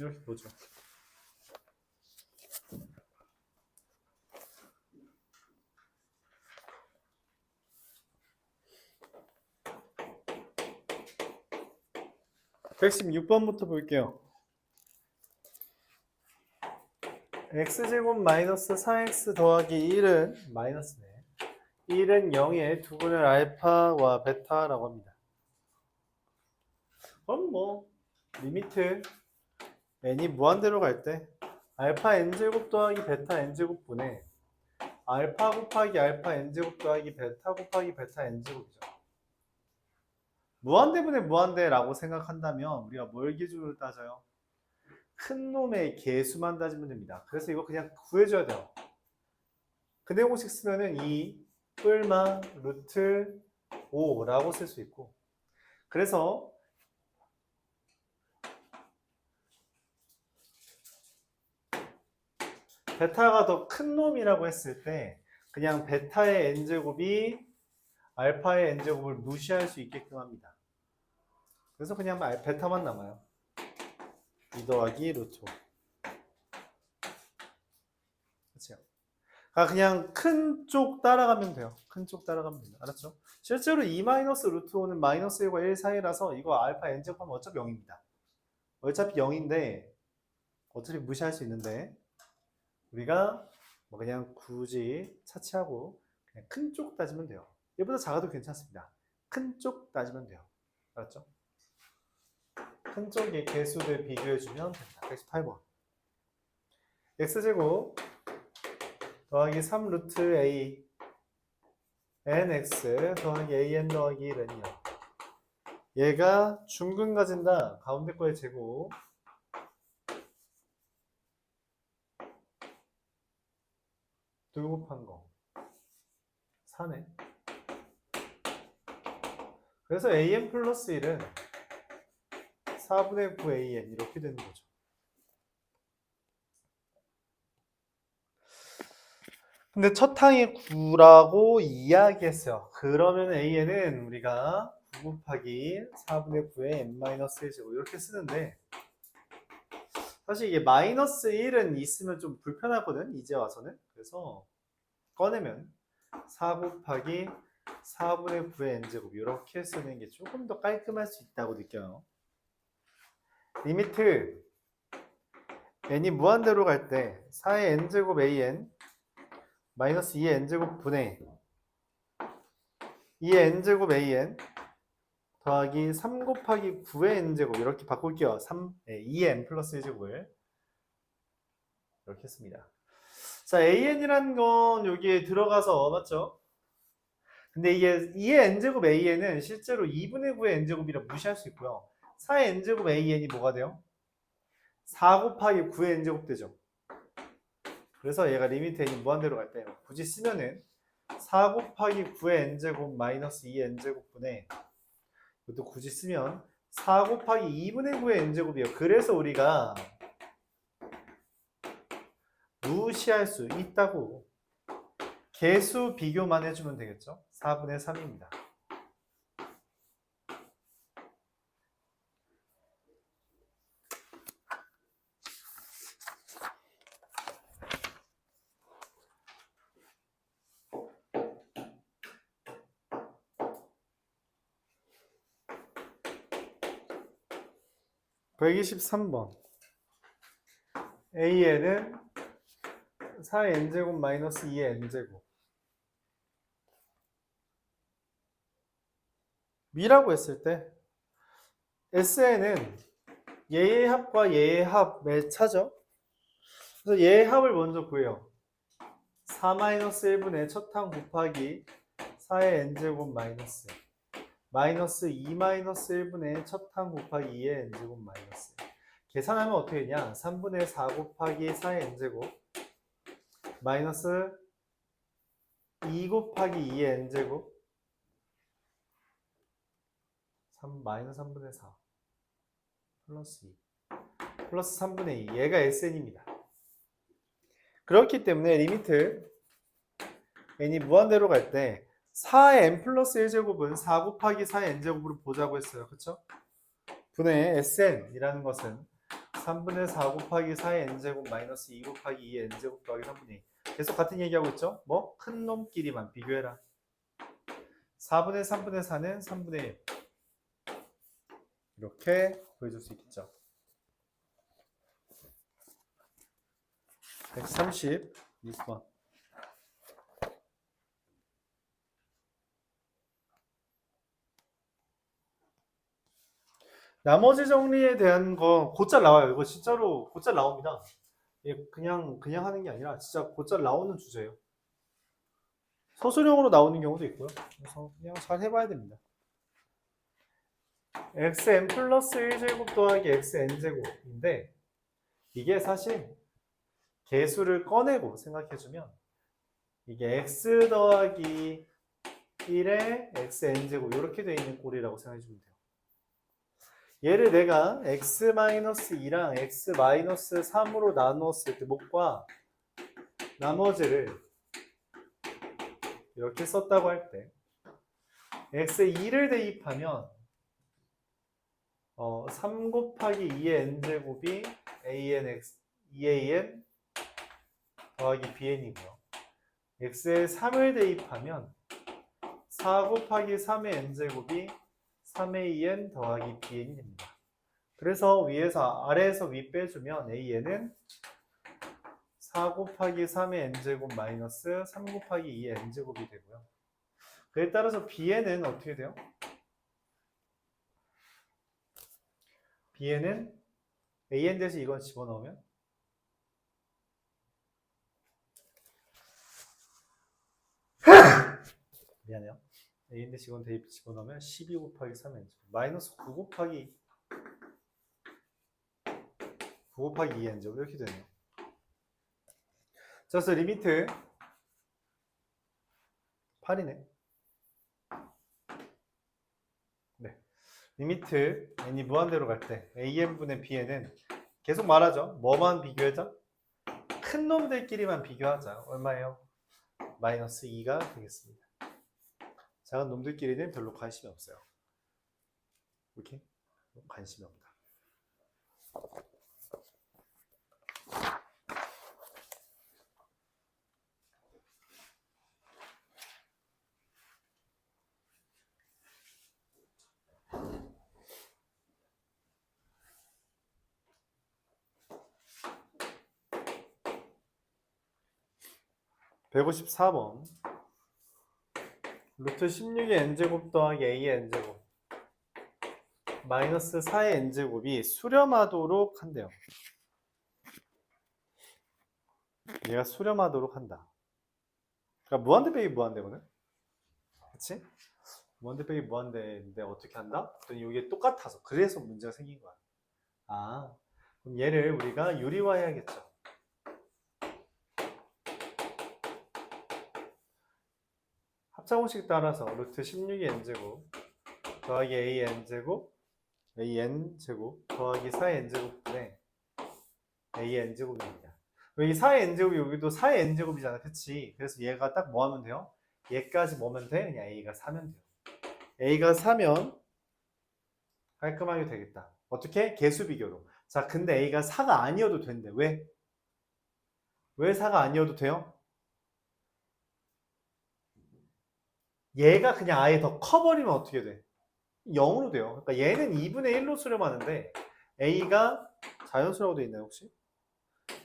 이렇게 보죠. 백십 6번부터 볼게요. x제곱 마이너스 4x 더하기 1은 마이너스네. 1은 0에 두분의 알파와 베타라고 합니다. 그럼 뭐 리미트 n이 무한대로 갈 때 알파 n제곱 더하기 베타 n제곱 분의 알파 곱하기 알파 n제곱 더하기 베타 곱하기 베타 n제곱이죠. 무한대분의 무한대라고 생각한다면 우리가 뭘 기준으로 따져요? 큰 놈의 개수만 따지면 됩니다. 그래서 이거 그냥 구해줘야 돼요. 근대 공식 쓰면은 2 뿔마 루트 5라고 쓸 수 있고, 그래서 베타가 더 큰 놈이라고 했을 때 그냥 베타의 n제곱이 알파의 n제곱을 무시할 수 있게끔 합니다. 그래서 그냥 베타만 남아요. 2 더하기 루트 5. 그렇죠? 그냥 큰 쪽 따라가면 돼요. 큰 쪽 따라가면 돼요. 알았죠? 실제로 2 마이너스 루트 5는 마이너스 1과 1 사이라서 이거 알파 n제곱하면 어차피 0입니다. 어차피 0인데 어차피 무시할 수 있는데 우리가 뭐 그냥 굳이 차치하고 그냥 큰 쪽 따지면 돼요. 얘보다 작아도 괜찮습니다. 큰 쪽 따지면 돼요. 알았죠? 큰 쪽의 개수들 비교해주면 됩니다. 118번. x제곱 더하기 3 루트 a nx 더하기 an 더하기 1은요. 얘가 중근 가진다. 가운데 거의 제곱. 둘 곱한 거. 4네. 그래서 an 플러스 1은 4분의 9 an 이렇게 되는 거죠. 근데 첫 항이 9라고 이야기했어요. 그러면 an은 우리가 9 곱하기 4분의 9의 n-1제곱 이렇게 쓰는데, 사실 이게 마이너스 1은 있으면 좀 불편하거든, 이제 와서는. 그래서 꺼내면 4 곱하기 4분의 9의 n제곱 이렇게 쓰는 게 조금 더 깔끔할 수 있다고 느껴요. 리미트 n이 무한대로 갈 때 4의 n제곱 an 마이너스 2의 n제곱 분의 2의 n제곱 an 더하기 3 곱하기 9의 n제곱 이렇게 바꿀게요. 2의 n 플러스 1제곱을 이렇게 했습니다. 자, an이라는 건 여기에 들어가서 맞죠? 근데 이게 2의 n제곱 an은 실제로 2분의 9의 n제곱이라 무시할 수 있고요. 4의 n제곱 an이 뭐가 돼요? 4 곱하기 9의 n제곱 되죠. 그래서 얘가 리미트 n이 무한대로 갈 때 굳이 쓰면은 4 곱하기 9의 n제곱 마이너스 2의 n제곱 분의, 이것도 굳이 쓰면 4 곱하기 2분의 9의 n제곱이에요. 그래서 우리가 무시할 수 있다고 개수 비교만 해주면 되겠죠. 4분의 3입니다. (123번) an은 4의 n제곱 마이너스 2의 n제곱 미라고 했을 때 SN은 얘의 합과 얘의 합의 차죠. 그래서 얘의 합을 먼저 구해요. 4-1분의 첫 항 곱하기 4의 n제곱 마이너스 2-1분의 첫 항 곱하기 2의 n제곱 마이너스, 계산하면 어떻게 되냐? 3분의 4 곱하기 4의 n제곱 마이너스 2 곱하기 2의 n제곱 마이너스 3분의 4 플러스 2 플러스 3분의 2, 얘가 SN입니다. 그렇기 때문에 리미트 n이 무한대로 갈 때 4의 n 플러스 1제곱은 4 곱하기 4의 n제곱으로 보자고 했어요. 그쵸? 분의 SN이라는 것은 3분의 4 곱하기 4의 n제곱 마이너스 2 곱하기 2의 n제곱 더하기 3분의 2. 계속 같은 얘기하고 있죠? 뭐? 큰 놈끼리만 비교해라. 4분의 3분의 4는 3분의 1. 이렇게 보여줄 수 있겠죠. 136번. 나머지 정리에 대한 거 곧잘 나와요. 이거 진짜로 곧잘 나옵니다. 그냥 하는 게 아니라 진짜 곧잘 나오는 주제예요. 서술형으로 나오는 경우도 있고요. 그래서 그냥 잘 해봐야 됩니다. xn 플러스 1제곱 더하기 xn제곱인데 이게 사실 개수를 꺼내고 생각해주면 이게 x 더하기 1에 xn제곱 이렇게 되어 있는 꼴이라고 생각해주면 돼요. 얘를 내가 x-2랑 x-3으로 나누었을 때 목과 나머지를 이렇게 썼다고 할 때 x에 2를 대입하면 3 곱하기 2의 n제곱이 anx 2an 더하기 bn이고요. x에 3을 대입하면 4 곱하기 3의 n제곱이 3an 더하기 bn이 됩니다. 그래서 아래에서 위 빼주면 an은 4 곱하기 3의 n제곱 마이너스 3 곱하기 2의 n제곱이 되고요. 그에 따라서 bn은 어떻게 돼요? bn은 an 대신 이건 집어넣으면 미안해요. a 대신 이건 대입 집어넣으면 12 곱하기 3n 마이너스 9 곱하기 2n제곱 이렇게 되네요. 자, 그래서 리미트 8이네. 네. 리미트 n이 무한대로 갈 때 an분의 bn은 계속 말하죠. 뭐만 비교하자? 큰 놈들끼리만 비교하자. 얼마예요? 마이너스 2가 되겠습니다. 작은 놈들끼리는 별로 관심이 없어요. 이렇게 관심이 없다. (154번) 루트 16의 n제곱 더하기 a의 n제곱 마이너스 4의 n제곱이 수렴하도록 한대요. 얘가 수렴하도록 한다. 그러니까 무한대 빼기 무한대거든. 그치? 무한대 빼기 무한대인데 어떻게 한다? 그랬더니 이게 똑같아서 그래서 문제가 생긴 거야. 아, 그럼 얘를 우리가 유리화해야겠죠. 합작공식 따라서 루트 16의 n제곱 더하기 an제곱 더하기 4의 n제곱분의 a의 n제곱입니다. 여기 4의 n제곱이 여기도 4의 n제곱이잖아. 그치? 그래서 얘가 딱 뭐 하면 돼요? 얘까지 뭐면 돼? 그냥 a가 4면 돼요. a가 4면 깔끔하게 되겠다. 어떻게? 개수 비교로. 자, 근데 a가 4가 아니어도 된대. 왜? 왜 4가 아니어도 돼요? 얘가 그냥 아예 더 커버리면 어떻게 돼? 0으로 돼요. 그러니까 얘는 2분의 1로 수렴하는데 a가 자연수라고 되어 있나요 혹시?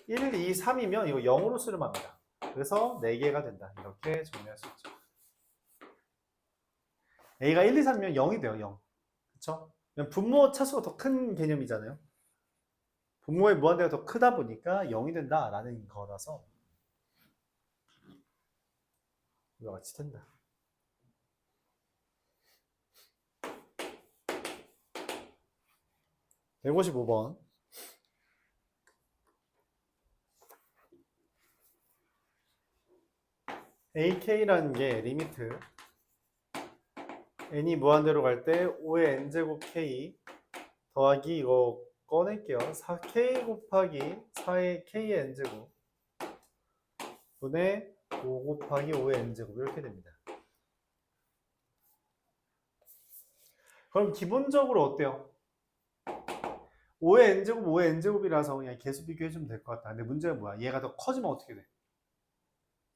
1, 2, 3이면 이거 0으로 수렴합니다. 그래서 4개가 된다. 이렇게 정리할 수 있죠. a가 1, 2, 3이면 0이 돼요. 0. 그쵸? 분모 차수가 더 큰 개념이잖아요. 분모의 무한대가 더 크다 보니까 0이 된다라는 거라서 이와 같이 된다. (155번) ak라는 게 리미트 n이 무한대로 갈 때 5의 n제곱 k 더하기 이거 꺼낼게요. 4k 곱하기 4의 k의 n제곱 분의 5 곱하기 5의 n제곱 이렇게 됩니다. 그럼 기본적으로 어때요? 5의 n제곱 5의 n제곱이라서 그냥 개수 비교해주면 될 것 같다. 근데 문제가 뭐야? 얘가 더 커지면 어떻게 돼?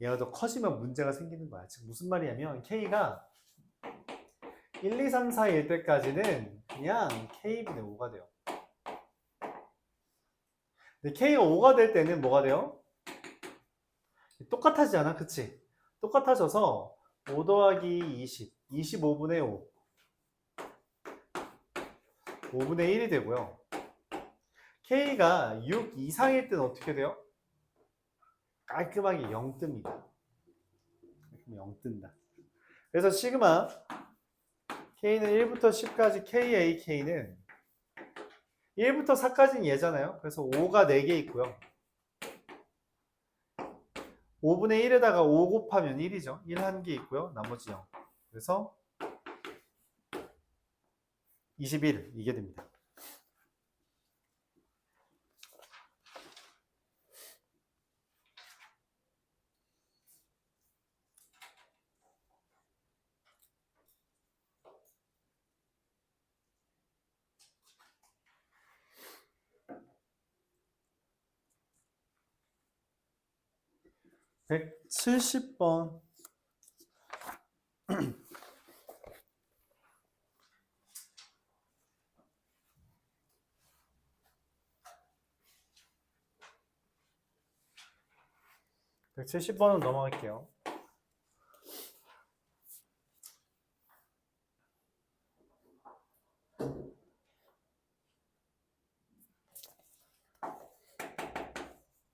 얘가 더 커지면 문제가 생기는 거야. 지금 무슨 말이냐면 k가 1, 2, 3, 4일 때까지는 그냥 k분의 5가 돼요. 근데 k가 5가 될 때는 뭐가 돼요? 똑같아지지 않아? 그치? 똑같아져서 5 더하기 20, 25분의 5, 5분의 1이 되고요. k가 6 이상일 때는 어떻게 돼요? 깔끔하게 0 뜹니다. 0 뜬다. 그래서 시그마 k는 1부터 10까지 kak는 1부터 4까지는 얘잖아요. 그래서 5가 4개 있고요. 5분의 1에다가 5 곱하면 1이죠. 1 한 개 있고요. 나머지 0. 그래서 21 이게 됩니다. (170번) 170번은 넘어갈게요.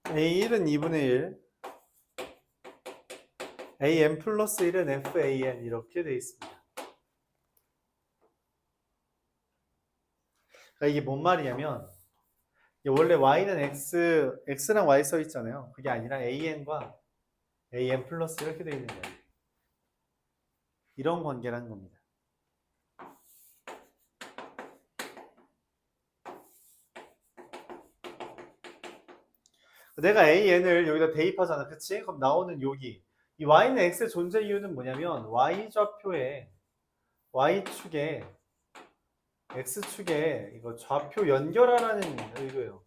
A1은 2분의 1, AN 플러스 1은 FAN 이렇게 돼 있습니다. 그러니까 이게 뭔 말이냐면 원래 Y는 X랑 Y 써 있잖아요. 그게 아니라 AN과 AN 플러스 이렇게 돼 있는 거예요. 이런 관계라는 겁니다. 내가 AN을 여기다 대입하잖아. 그치? 그럼 나오는 여기 이 Y는 X의 존재 이유는 뭐냐면 Y좌표에 Y축에 X축에 이거 좌표 연결하라는 의도예요.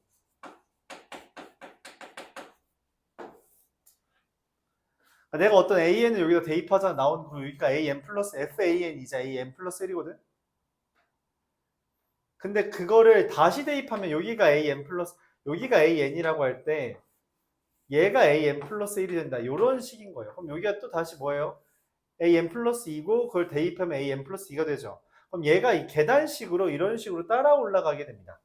내가 어떤 AN을 여기다 대입하잖아. 나온 그 여기가 AN 플러스 FAN이자 AN 플러스 1이거든. 근데 그거를 다시 대입하면 여기가 AN 플러스 여기가 AN이라고 할 때 얘가 AN 플러스 1이 된다. 이런 식인 거예요. 그럼 여기가 또 다시 뭐예요? AN 플러스 2고 그걸 대입하면 AN 플러스 2가 되죠. 그럼 얘가 이 계단식으로 이런 식으로 따라 올라가게 됩니다.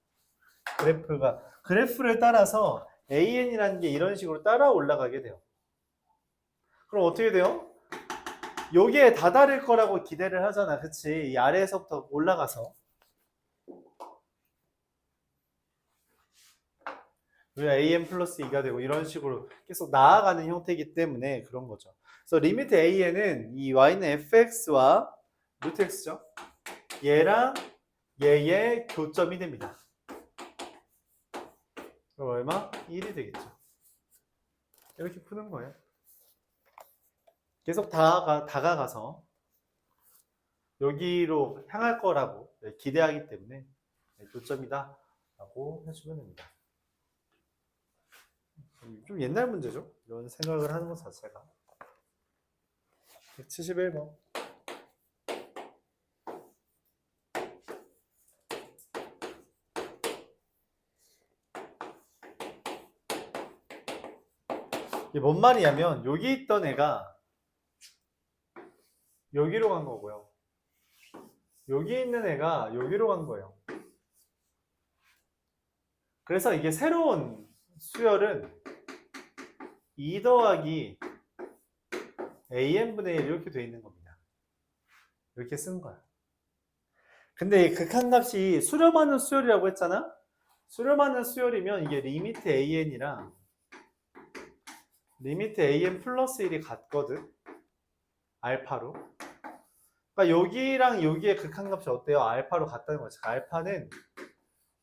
그래프를 따라서 AN이라는 게 이런 식으로 따라 올라가게 돼요. 그럼 어떻게 돼요? 여기에 다다를 거라고 기대를 하잖아. 그치? 이 아래에서부터 올라가서. 우리가 AN 플러스 2가 되고 이런 식으로 계속 나아가는 형태이기 때문에 그런 거죠. 그래서 리미트 AN은 이 Y는 fx와 루트 x죠. 얘랑 얘의 교점이 됩니다. 그럼 얼마? 1이 되겠죠. 이렇게 푸는 거예요. 계속 다가가서 여기로 향할 거라고 기대하기 때문에 교점이다 라고 해주면 됩니다. 좀 옛날 문제죠. 이런 생각을 하는 것 자체가. 171번. 이게 뭔 말이냐면 여기 있던 애가 여기로 간 거고요. 여기 있는 애가 여기로 간 거예요. 그래서 이게 새로운 수열은 2 더하기 AN분의 1 이렇게 돼 있는 겁니다. 이렇게 쓴 거야. 근데 이 극한값이 수렴하는 수열이라고 했잖아? 수렴하는 수열이면 이게 리미트 AN이랑 리미트 AN 플러스 1이 같거든? 알파로. 그러니까 여기랑 여기의 극한값이 어때요? 알파로 같다는 거지. 알파는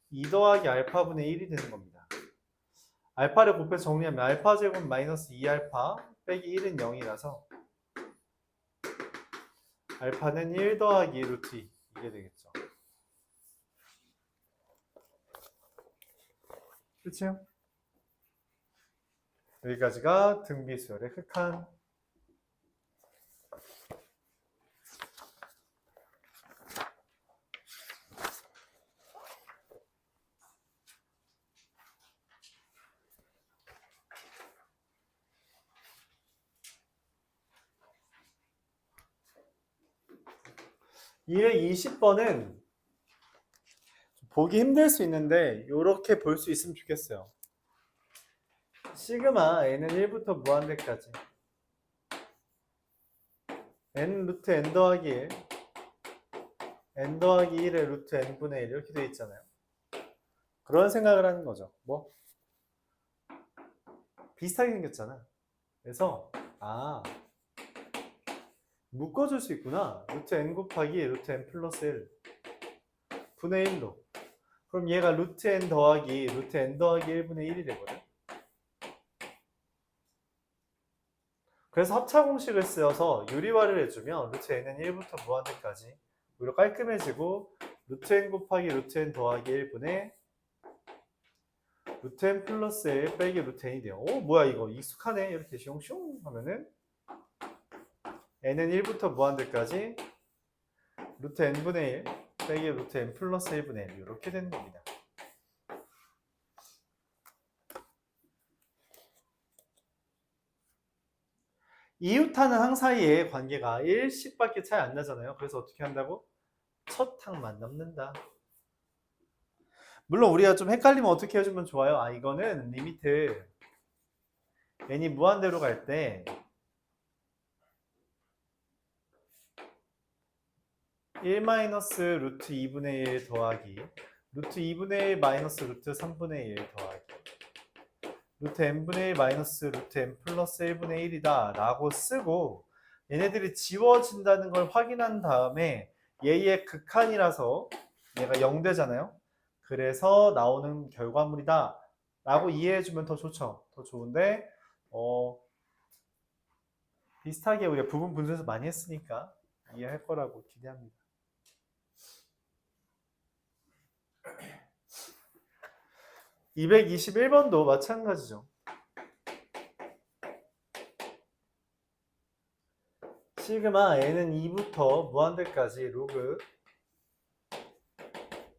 2 더하기 알파분의 1이 되는 겁니다. 알파를 곱해서 정리하면 알파 제곱 마이너스 2알파 빼기 1은 0이라서 알파는 1 더하기 루트 2 이게 되겠죠. 끝이에요. 여기까지가 등비수열의 극한. (220번은) 보기 힘들 수 있는데 이렇게 볼 수 있으면 좋겠어요. 시그마 n은 1부터 무한대까지 n 루트 n 더하기 1 n 더하기 1의 루트 n분의 1 이렇게 되어 있잖아요. 그런 생각을 하는 거죠. 뭐 비슷하게 생겼잖아. 그래서 묶어줄 수 있구나. 루트 n 곱하기 루트 n 플러스 1 분의 1로. 그럼 얘가 루트 n 더하기 루트 n 더하기 1분의 1이 되거든. 그래서 합차 공식을 쓰여서 유리화를 해주면 루트 n은 1부터 무한대까지 오히려 깔끔해지고 루트 n 곱하기 루트 n 더하기 1분의 루트 n 플러스 1 빼기 루트 n이 돼요. 오 뭐야 이거 익숙하네. 이렇게 슝슝 하면은 n은 1부터 무한대까지 루트 n분의 1 빼기 루트 n 플러스 1분의 1 이렇게 되는 겁니다. 이웃하는 항 사이의 관계가 1씩밖에 차이 안 나잖아요. 그래서 어떻게 한다고? 첫 항만 넘는다. 물론 우리가 좀 헷갈리면 어떻게 해주면 좋아요? 이거는 리미트 n이 무한대로 갈 때 1 마이너스 루트 2분의 1 더하기 루트 2분의 1 마이너스 루트 3분의 1 더하기 루트 n분의 1 마이너스 루트 n 플러스 1분의 1이다 라고 쓰고 얘네들이 지워진다는 걸 확인한 다음에 얘의 극한이라서 얘가 0되잖아요. 그래서 나오는 결과물이다 라고 이해해주면 더 좋죠. 더 좋은데 비슷하게 우리가 부분 분수에서 많이 했으니까 이해할 거라고 기대합니다. 221번도 마찬가지죠. 시그마 n은 2부터 무한대까지 로그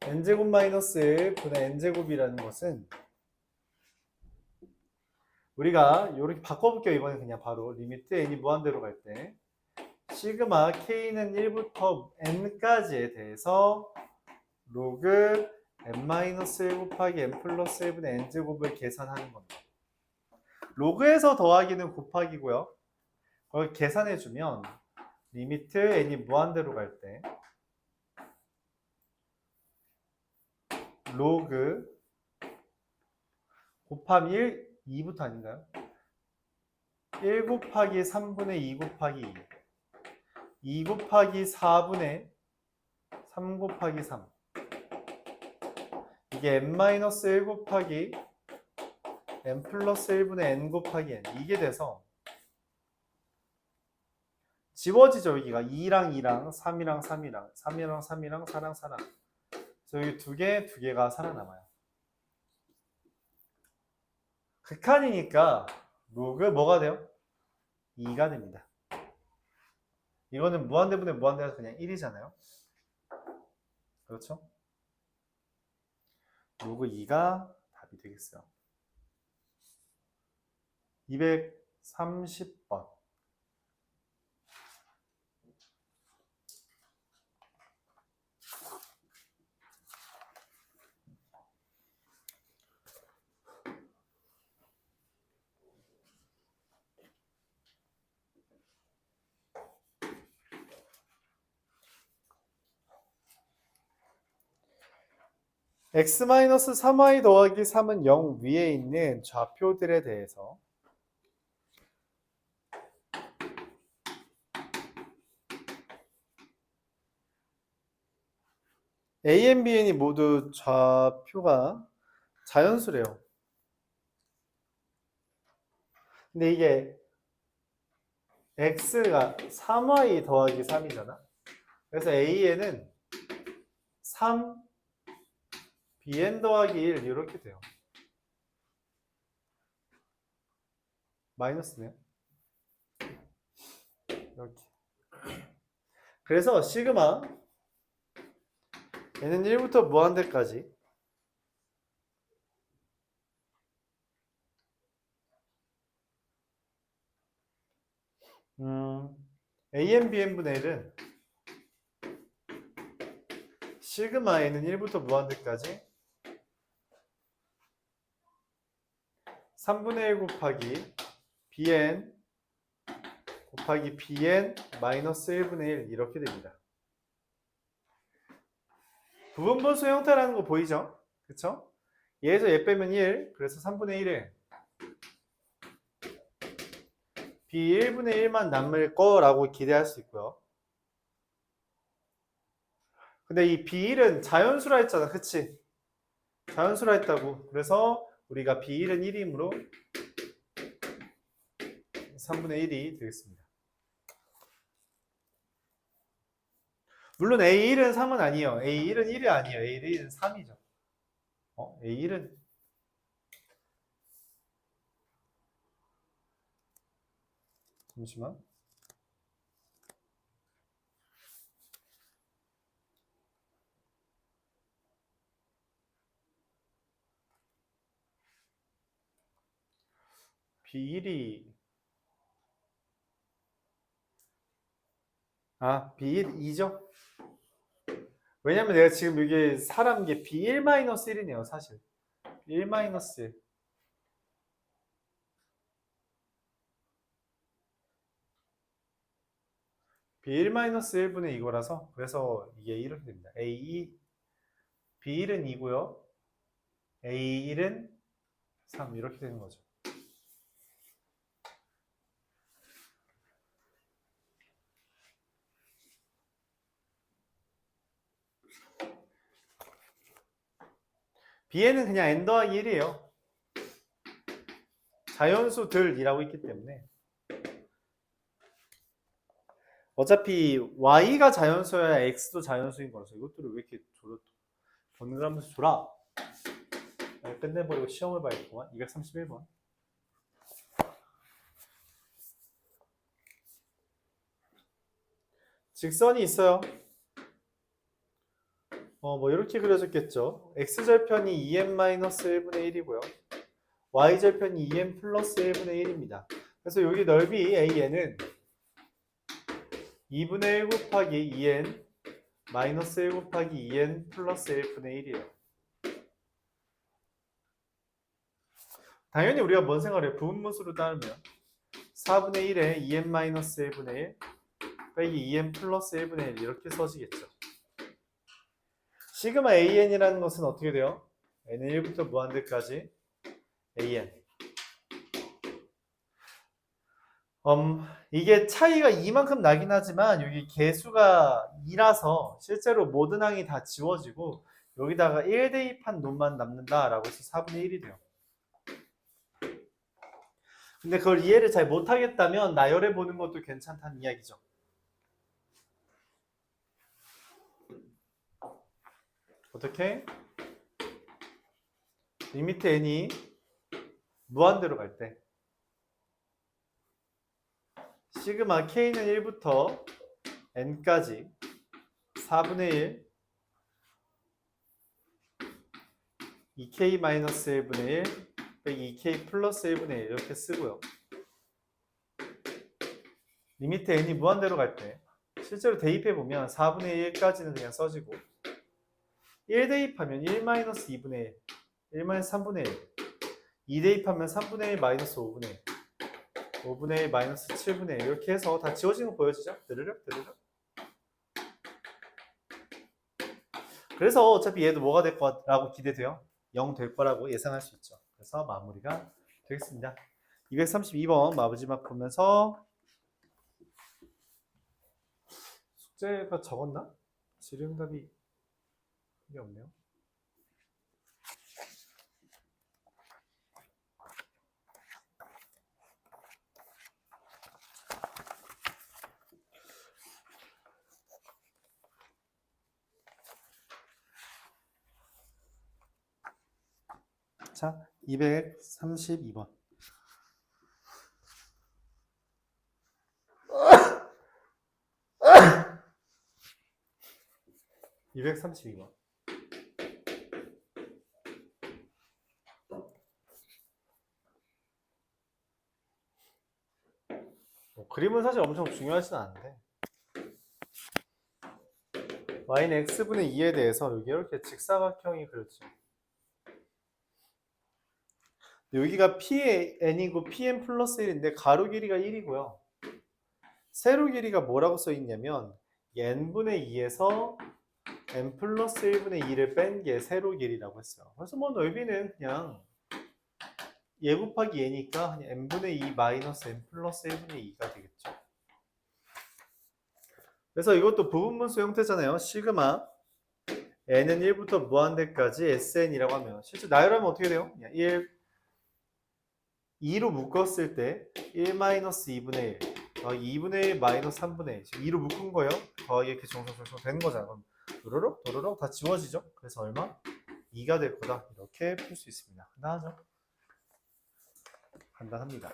n제곱 마이너스 1 분의 n제곱이라는 것은 우리가 이렇게 바꿔볼게요. 이번엔 그냥 바로 리미트 n이 무한대로 갈 때 시그마 k는 1부터 n까지에 대해서 로그 n-1 곱하기 n 플러스 1분의 n제곱을 계산하는 겁니다. 로그에서 더하기는 곱하기고요. 그걸 계산해주면 리미트 n이 무한대로 갈 때 로그 곱하기 1, 2부터 아닌가요? 1 곱하기 3분의 2 곱하기 2 곱하기 4분의 3 곱하기 3 이게 n-1 곱하기 n 플러스 1분의 n 곱하기 n 이게 돼서 지워지죠. 여기가 2랑 2랑 3이랑 3이랑 3이랑 3이랑 4랑 4랑 그래서 여기 두 개가 살아남아요. 극한이니까 로그 뭐가 돼요? 2가 됩니다. 이거는 무한대분의 무한대가 그냥 1이잖아요. 그렇죠? 로그 2가 답이 되겠어요. 230번. x-3y 더하기 3은 0 위에 있는 좌표들에 대해서 a, b, n이 모두 좌표가 자연수래요. 근데 이게 x가 3y 더하기 3이잖아. 그래서 a에는 3 bn 더하기 1 이렇게 돼요. 마이너스네요. 이렇게. 그래서 시그마 얘는 1부터 무한대까지 AN, BN분의 1은 시그마 N은 1부터 무한대까지 3분의 1 곱하기 BN 곱하기 BN 마이너스 1분의 1 이렇게 됩니다. 부분분수 형태라는 거 보이죠? 그쵸? 얘에서 얘 빼면 1, 그래서 3분의 1에 B1분의 1만 남을 거라고 기대할 수 있고요. 근데 이 B1은 자연수라 했잖아, 그치? 자연수라 했다고. 그래서 우리가 B1은 1이므로 3분의 1이 되겠습니다. 물론 A1은 3은 아니에요. A1은 1이 아니에요. A1은 3이죠. A1은 잠시만. B1이 B1 2죠? 왜냐면 내가 지금 이게 사람 게 B1-1이네요, 사실. B1-1. B1-1분의 이거라서 그래서 이게 이렇게 됩니다. A2 B1은 2고요. A1은 3 이렇게 되는 거죠. B에는 그냥 n 더하기 1이에요. 자연수들이라고 있기 때문에 어차피 y가 자연수여야 x도 자연수인 거라서 이것들을 왜 이렇게 번갈아가면서 줘라. 끝내버리고 시험을 봐야겠구만. 231번. 직선이 있어요. 뭐 이렇게 그려졌겠죠. x절편이 2n-1분의 1이고요. y절편이 2n 플러스 1분의 1입니다. 그래서 여기 넓이 AN은 2분의 1 곱하기 2n 마이너스 1 곱하기 2n 플러스 1분의 1이에요. 당연히 우리가 뭔 생각을 해요? 부분분수로 따르면 4분의 1에 2n 마이너스 1분의 1 빼기 2n 플러스 1분의 1 이렇게 써지겠죠. 시그마 AN이라는 것은 어떻게 돼요? n은 1부터 무한대까지 AN. 이게 차이가 이만큼 나긴 하지만 여기 개수가 2라서 실제로 모든 항이 다 지워지고 여기다가 1 대입한 놈만 남는다라고 해서 4분의 1이 돼요. 근데 그걸 이해를 잘 못하겠다면 나열해 보는 것도 괜찮다는 이야기죠. 어떻게? 리미트 n이 무한대로 갈 때 시그마 k는 1부터 n까지 4분의 1 2k-1분의 1 빼기 2k 플러스 1분의 1 이렇게 쓰고요. 리미트 n이 무한대로 갈 때 실제로 대입해보면 4분의 1까지는 그냥 써지고 1 대입하면 1-2분의 1, 1-3분의 1 2 대입하면 3분의 1 마이너스 5분의 1 5분의 1 마이너스 7분의 1 이렇게 해서 다 지워지는 거 보여지죠? 드르륵 드르륵. 그래서 어차피 얘도 뭐가 될 거라고 기대돼요? 0 될 거라고 예상할 수 있죠. 그래서 마무리가 되겠습니다. 232번 마지막 보면서 숙제가 적었나? 질의응답이 이게 없네요. 자, 232번. 232번. 그림은 사실 엄청 중요하진 않은데 y는 x분의 2에 대해서 여기 이렇게 직사각형이 그려지죠. 여기가 pn이고 pn 플러스 1인데 가로 길이가 1이고요. 세로 길이가 뭐라고 써 있냐면 n분의 2에서 n 플러스 1분의 2를 뺀 게 세로 길이라고 했어요. 그래서 뭐 넓이는 그냥 얘 곱하기 얘니까 그냥 n분의 2 마이너스 n 플러스 1분의 2가 되겠죠. 그래서 이것도 부분분수 형태잖아요. 시그마 n은 1부터 무한대까지 sn이라고 하면 실제 나열하면 어떻게 돼요? 그냥 2로 묶었을 때 1 마이너스 2분의 1 더하기 2분의 1 마이너스 3분의 1 지금 2로 묶은 거예요. 더하기 이렇게 정성정성 되는 거잖아. 그럼 도로록 도로록 다 지워지죠. 그래서 얼마? 2가 될 거다. 이렇게 풀 수 있습니다. 간단하죠? 간단합니다.